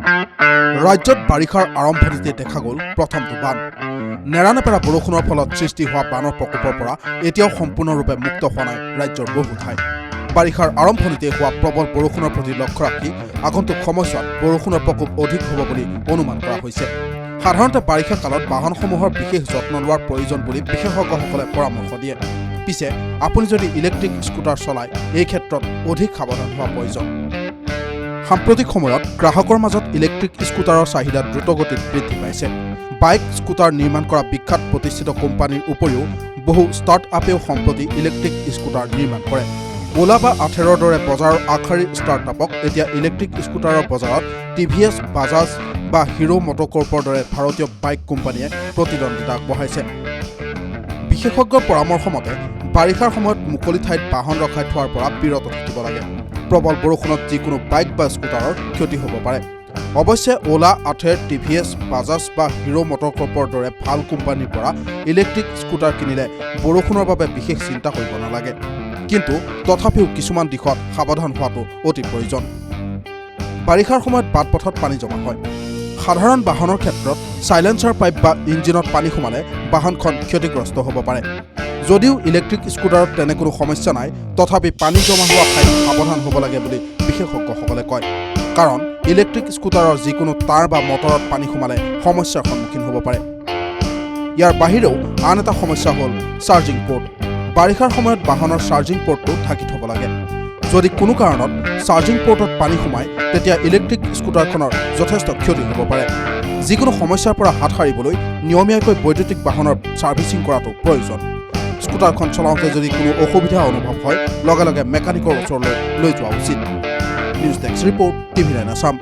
ৰাজ্যত বাৰিষাৰ আৰম্ভণিতে দেখা গ'ল প্ৰথমটো বান। নেৰানেপেৰা বৰষুণৰ ফলত সৃষ্টি হোৱা বানৰ প্ৰকোপৰ পৰা এতিয়াও সম্পূৰ্ণৰূপে মুক্ত হোৱা নাই ৰাজ্যৰ বহু ঠাই। বাৰিষাৰ আৰম্ভণিতে হোৱা প্ৰবল বৰষুণৰ প্ৰতি লক্ষ্য ৰাখি আগন্তুক সময়ছোৱাত বৰষুণৰ প্ৰকোপ অধিক হ'ব বুলি অনুমান কৰা হৈছে। সাধাৰণতে বাৰিষা কালত বাহনসমূহৰ বিশেষ যত্ন লোৱাৰ প্ৰয়োজন বুলি বিশেষজ্ঞসকলে পৰামৰ্শ দিয়ে। পিছে আপুনি যদি ইলেক্ট্ৰিক স্কুটাৰ চলায় এই ক্ষেত্ৰত অধিক সাৱধান হোৱা প্ৰয়োজন। সাম্প্ৰতিক সময়ত গ্ৰাহকৰ মাজত ইলেক্ট্ৰিক স্কুটাৰৰ চাহিদা দ্ৰুতগতিত বৃদ্ধি পাইছে। বাইক স্কুটাৰ নিৰ্মাণ কৰা বিখ্যাত প্ৰতিষ্ঠিত কোম্পানীৰ উপৰিও বহু ষ্টাৰ্টআপেও সম্প্ৰতি ইলেক্ট্ৰিক স্কুটাৰ নিৰ্মাণ কৰে। ওলা বা আথেৰৰ দৰে বজাৰৰ আগশাৰীৰ ষ্টাৰ্টআপক এতিয়া ইলেক্ট্ৰিক স্কুটাৰৰ বজাৰত TVS, বাজাজ বা হিৰো মটৰকৰ্পৰ দৰে ভাৰতীয় বাইক কোম্পানীয়ে প্ৰতিদ্বন্দ্বিতা আগবঢ়াইছে। বিশেষজ্ঞৰ পৰামৰ্শ মতে বাৰিষাৰ সময়ত মুকলি ঠাইত বাহন ৰখাই থোৱাৰ পৰা বিৰত থাকিব লাগে। প্ৰবল বৰষুণত যিকোনো বাইক বা স্কুটাৰৰ ক্ষতি হ'ব পাৰে। অৱশ্যে ওলা, আথেৰ, TVS, বাজাজ বা হিৰো মটৰকৰ্পৰ দৰে ভাল কোম্পানীৰ পৰা ইলেক্ট্ৰিক স্কুটাৰ কিনিলে বৰষুণৰ বাবে বিশেষ চিন্তা কৰিব নালাগে। কিন্তু তথাপিও কিছুমান দিশত সাৱধান হোৱাটো অতি প্ৰয়োজন। বাৰিষাৰ সময়ত বাটপথত পানী জমা হয়। সাধাৰণ বাহনৰ ক্ষেত্ৰত চাইলেঞ্চাৰ পাইপ বা ইঞ্জিনত পানী সোমালে বাহনখন ক্ষতিগ্ৰস্ত হ'ব পাৰে। যদিও ইলেক্ট্ৰিক স্কুটাৰত তেনে কোনো সমস্যা নাই, তথাপি পানী জমা হোৱা ঠাইত সাৱধান হ'ব লাগে বুলি বিশেষজ্ঞসকলে কয়। কাৰণ ইলেক্ট্ৰিক স্কুটাৰৰ যিকোনো তাঁৰ বা মটৰত পানী সোমালে সমস্যাৰ সন্মুখীন হ'ব পাৰে। ইয়াৰ বাহিৰেও আন এটা সমস্যা হ'ল চাৰ্জিং পৰ্ট। বাৰিষাৰ সময়ত বাহনৰ চাৰ্জিং পৰ্টটো ঢাকি থ'ব লাগে। যদি কোনো কাৰণত চাৰ্জিং পৰ্টত পানী সোমায় তেতিয়া ইলেক্ট্ৰিক স্কুটাৰখনৰ যথেষ্ট ক্ষতি হ'ব পাৰে। যিকোনো সমস্যাৰ পৰা হাত সাৰিবলৈ নিয়মীয়াকৈ বৈদ্যুতিক বাহনৰ ছাৰ্ভিচিং কৰাটো প্ৰয়োজন। স্কুটাৰখন চলাওঁতে যদি কোনো অসুবিধা অনুভৱ হয় লগে লগে মেকানিকৰ ওচৰলৈ লৈ যোৱা উচিত। News desk report, TV9 Assam.